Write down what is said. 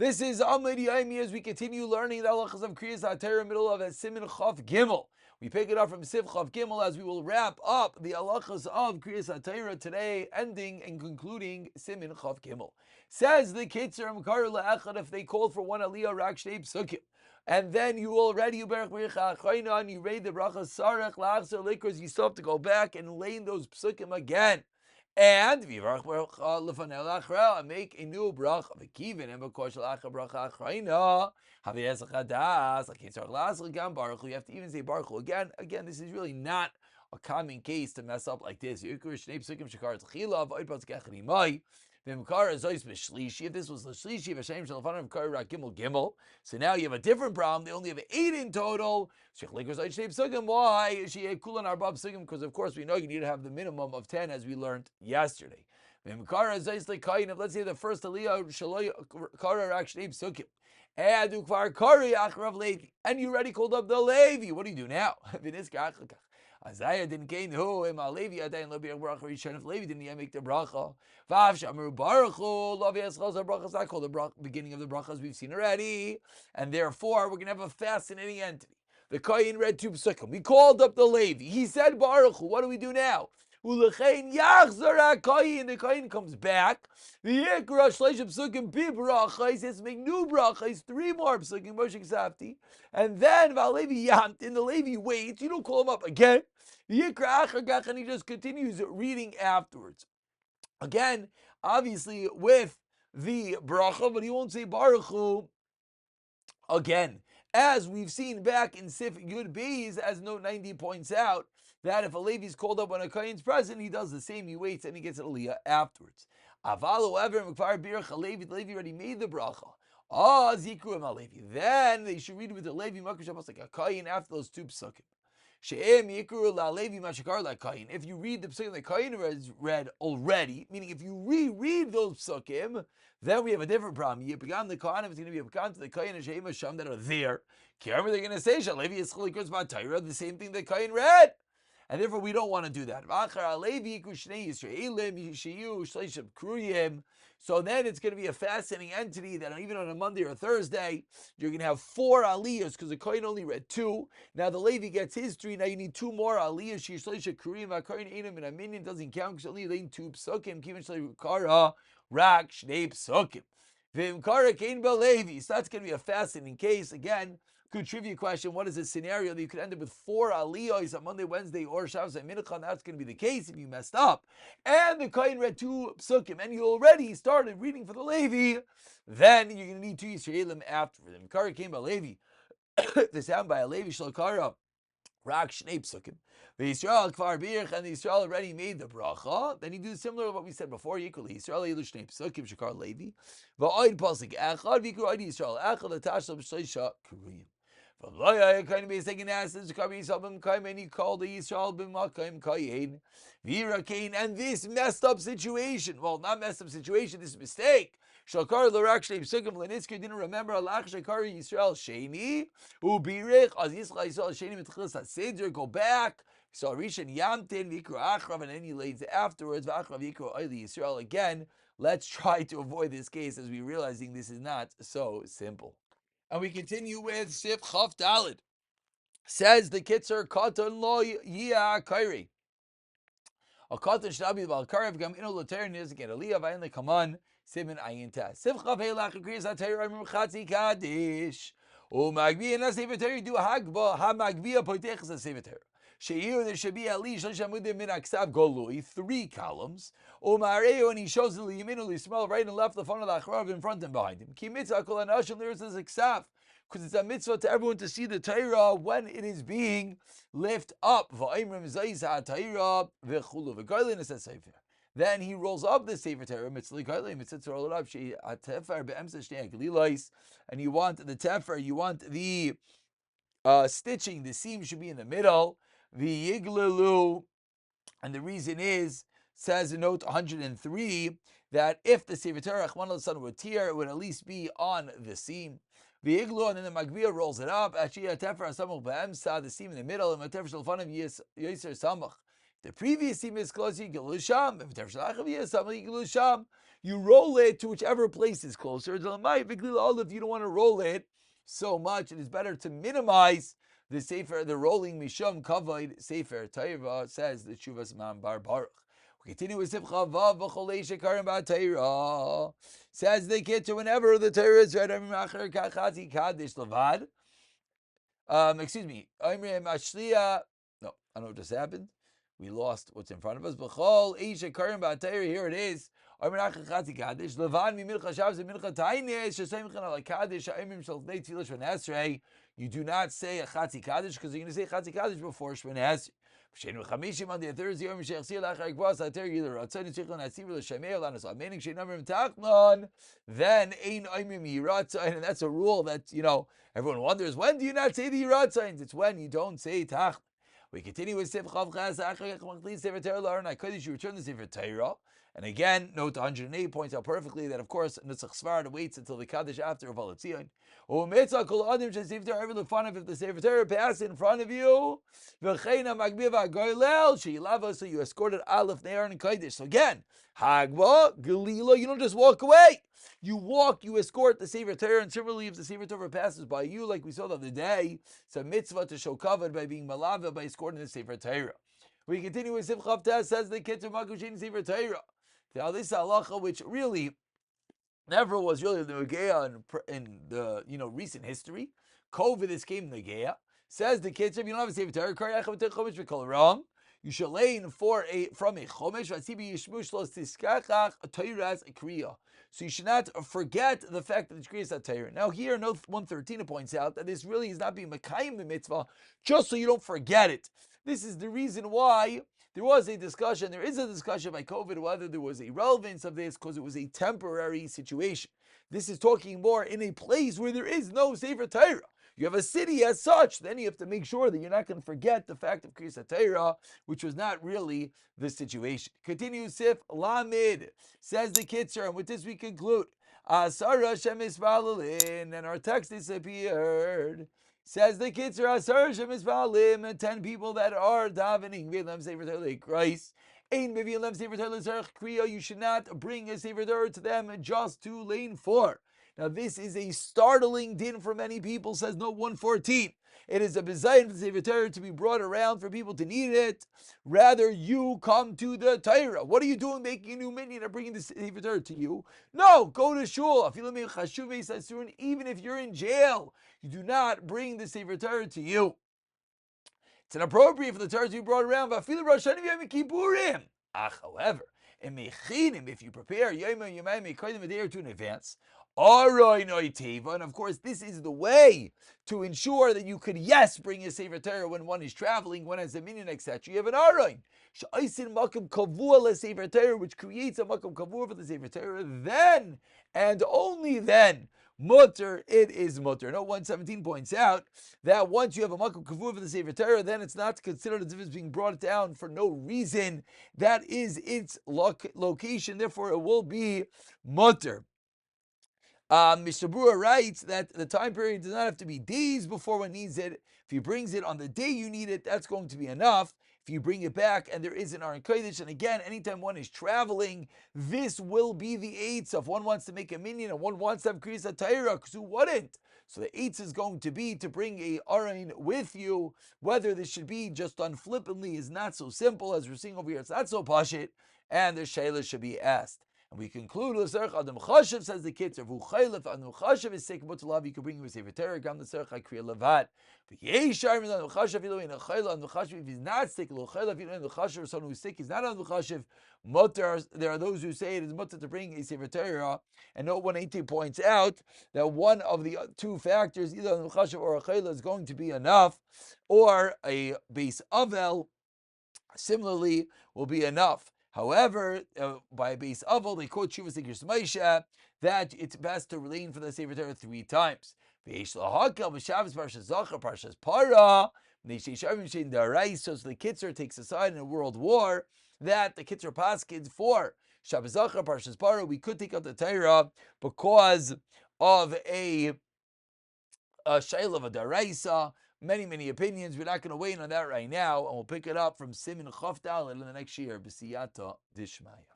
This is Amid Yomi as we continue learning the halachas of Kriyas HaTorah, middle of Siman Chav Gimel. We pick it up from Siv Chav Gimel as we will wrap up the halachas of Kriyas HaTorah today, ending and concluding Siman Chav Gimel. Says the Kitzur Yomi, if they called for one aliyah rak shnei psukim, and then you already you read the bracha sarach lachzer likros, you still have to go back and lane those psukim again. And make a new bracha. You have to even say baruch again. Again, this is really not a common case to mess up like this. If this was the shlishi, so now you have a different problem. They only have 8 in total. Why? Because of course we know you need to have the minimum of 10 as we learned yesterday. Let's say the first aliyah and you already called up the Levi. What do you do now? Isaiah didn't gain who if Levi didn't make the bracha. It's not called the beginning of the bracha as we've seen already, and therefore we're gonna have a fascinating entity. The Kohen read 2 psukim. We called up the Levi. He said Baruch Hu. What do we do now? The Kohen comes back. The Yikra Shleishim Psukim Bibracha. He says make new brachas, 3 more psukim, Moshe Ksafti. And then Valevi Yamt, and the Levi waits. You don't call him up again. The Yikra Achagach, and he just continues reading afterwards. Again, obviously with the bracha, but he won't say Baruch Hu again. As we've seen back in Sif Yud Beis, as note 90 points out, that if a Levi is called up when a Kohen's present, he does the same, he waits and he gets an aliyah afterwards. Aval, however, the Levi already made the bracha. Zikru Levi. Then they should read with the Levi Makush like a Kohen after those 2 psukim. If you read the psukim that Kohen read already, meaning if you reread those psukim, then we have a different problem. You began the Kohen, it's going to be a began to the Kohen and Sheim Hashem that are there. They're going to say Shalevi is the same thing that Kohen read. And therefore we don't want to do that. So then it's going to be a fascinating entity that even on a Monday or a Thursday, you're going to have 4 aliyahs because the Kohen only read 2. Now the Levi gets his 3. Now you need 2 more aliyahs. Doesn't count because only laying 2 psukim. So that's going to be a fascinating case. Again, good trivia question. What is a scenario that you could end up with 4 aliyahs on Monday, Wednesday, or Shabbos and Mincha? That's going to be the case if you messed up. And the Kohen read 2 psukim, and you already started reading for the Levi, then you're going to need 2 Yisraelim after them. Kara came by Levi. The sound by a Levi Shalkara. Rak Shnei Psukim. The Yisrael Kvar Birch, and the Yisrael already made the bracha. Then you do similar to what we said before. Equally, Yisrael Elu Shnei Psukim Shakar Levi. Va'oid Pasik Echad Vikru Oid Yisrael Echad Latashal B'Shleisha Kuruyim. And he called the Yisrael b'makayim kayin v'irakain, and this messed up situation. Well, not messed up situation. This is a mistake. Shalkar l'rak shnei psukim l'nitzker didn't remember alach shakar Yisrael sheni ubirich az Yisrael sheni mitchilas haseder. Go back. So Rishon Yamtin v'ikru achrav, and then he lays afterwards v'achrav v'ikru oili Yisrael again. Let's try to avoid this case as we're realizing this is not so simple. And we continue with Sif Chav Dalid. Says the Kitzur, Katan lo yia kairi. A Katan shnabi bal karev gam ino loter nizik et aliyah vayin lekaman simin ayin tas. Sif Chav heilach kriyas HaTorah imrim chatzi Kadish. Umagvi and Sefer Torah do Hagbaah ha-magvia poitechas a Sefer Torah. Sheir there should be at least Shamudin min aksav golui, 3 columns. Umareo, and he shows the Yeminu Lismael right and left, the front of the Achrav in front and behind him. Ki mitzvah kol anashim, there is a ksav, because it's a mitzvah to everyone to see the Torah when it is being lifted up. Va'imrim zayis ha-Torah v'chulu v'goylin is a Sefer. Then he rolls up the Sefer Torah, mitzvah goylin, mitzvah to roll it up, she ha-tefer be'emsa shnei ha-gelilos, and you want the tefer, you want the stitching, the seam should be in the middle. The Yiglalu, and the reason is, says in note 103, that if the Sefer Torah would tear, it would at least be on the seam. The Yiglu, and then the Magvia rolls it up. Ashia Tefer Samach Ba'emsa, the seam in the middle, and Matefer Shalfanav Yisr Samach. The previous seam is close, Yiglu Sham. If Tefer Shalachav Yisr Samach, Yiglu Sham. you roll it to whichever place is closer. If you don't want to roll it so much, it is better to minimize the Sefer, the rolling Misham Kavod Sefer Torah, says the Shuvas Man Bar Baruch. We continue with Sifcha Vav V'cholei Shekarim Ba'Torah. Says the Kitzur, whenever the Torah is read, Kadish Levad. Excuse me. No, I don't know what just happened. We lost what's in front of us. B'chol Isha Karim Ba'Torah. Here it is. Kadish Levan Mimincha Shabbos Mimincha Tainis Shesayimchan Al Kadish Ha'imim Shel Bnei Tefillah Shvan Esrei. You do not say a Chatzi Kadish because you're going to say Chatzi Kadish before Shvan Esrei. Shenu Chamishim on the Thursday Yom Shech Sil Achar Gvas Ater Yiler Ratzon Yitzchon Asiv L'Shemei Lanas Amening Sheinamrim Tachnon. Then Ein Oimim Yiratzayin, and that's a rule that everyone wonders, when do you not say the Yiratzayin? It's when you don't say Tachnon. We continue with Sefer Chavchas Achar Yechmachli Sefer Torah L'Aron HaKadosh. You return the Sefer Torah. And again, note 108 points out perfectly that, of course, Nusach Svarad waits until the Kadish after Uval Tzion. If the Sefer Torah passes in front of you, so you escorted Aleph, Ne'er, and Kadish. So again, Hagbaah, Galila, you don't just walk away. You escort the Sefer Torah, and similarly, if the Sefer Torah passes by you, like we saw the other day, it's a mitzvah to show kavod by being malava, by escorting the Sefer Torah. We continue with Sif Chavteh, says the Kitzur Makushin Sefer Torah. Now this halacha, which really never was really the Negeah in the recent history. COVID, this came Negeah. Says the Kitzur, if you don't have a Sefer Torah, wrong. You shall lane from a chomesh. So you should not forget the fact that it's kriyas Torah. Now here, note 113, it points out that this really is not being mekayim the mitzvah, just so you don't forget it. This is the reason why there is a discussion by COVID, whether there was a relevance of this because it was a temporary situation. This is talking more in a place where there is no Sefer Torah. You have a city as such, then you have to make sure that you're not going to forget the fact of Kriyas Torah, which was not really the situation. Continues Sif Lamed, says the Kitzur, and with this we conclude. Asara Hashem Isvalin, and our text disappeared. Says the Kitzur, Asara Hashem Isvalim, and 10 people that are davening, V'elam Sefer Torah Christ. You should not bring a Sefer Torah to them just to lane 4. Now this is a startling din for many people, says note 114. It is a bizayin for the Sefer Torah to be brought around for people to need it. Rather, you come to the Torah. What are you doing making a new minyan and bringing the Sefer Torah to you? No, go to shul. Even if you're in jail, you do not bring the Sefer Torah to you. It's inappropriate for the Torah to be brought around. However, if you prepare a day or two in advance, and of course, this is the way to ensure that you could, bring a Sefer Torah when one is traveling, when has a minyan, etc. You have an aroin, which creates a makam kavua for the Sefer Torah. Then, and only then, mutter, it is mutter. Note 117 points out that once you have a makam kavua for the Sefer Torah, then it's not considered as if it's being brought down for no reason. That is its location, therefore it will be mutter. Mr. Brewer writes that the time period does not have to be days before one needs it. If he brings it on the day you need it, that's going to be enough. If you bring it back and there is an Aron Kodesh, and again, anytime one is traveling, this will be the eights. If one wants to make a minyan and one wants to have Kriyas Torah, because who wouldn't? So the eights is going to be to bring a Aron with you. Whether this should be just done flippantly is not so simple, as we're seeing over here. It's not so pashit, and the shayla should be asked. And we conclude with Serach Adam Chashav, says the Kitzur, Vu Chaylef Adam Chashav is sick, but to love you can bring him a Sefer Torah, Gam the Serach Kriya Levad. V'yeshar min Adam Chashav Elohin Chayla Adam Chashav. If he's not sick, Lo Chaylef Elohin Chashav, someone who's sick, he's not Adam Chashav. Mutter. There are those who say it is mutter to bring a Sefer Torah. And note 118 points out that one of the two factors, either Adam Chashav or a Chayla, is going to be enough, or a base Avel, similarly, will be enough. However, by base aval, they quote Shuvas Igros Moshe that it's best to lean for the Sefer Torah 3 times. So the Kitzur takes aside in a world war that the Kitzur Paskins for Shabbos Zachar, Parshas Para, we could take out the Torah because of a shayla of a daraisa. Many opinions. We're not going to wait on that right now, and we'll pick it up from Siman Chavdal in the next year. B'siyata Dishmaya.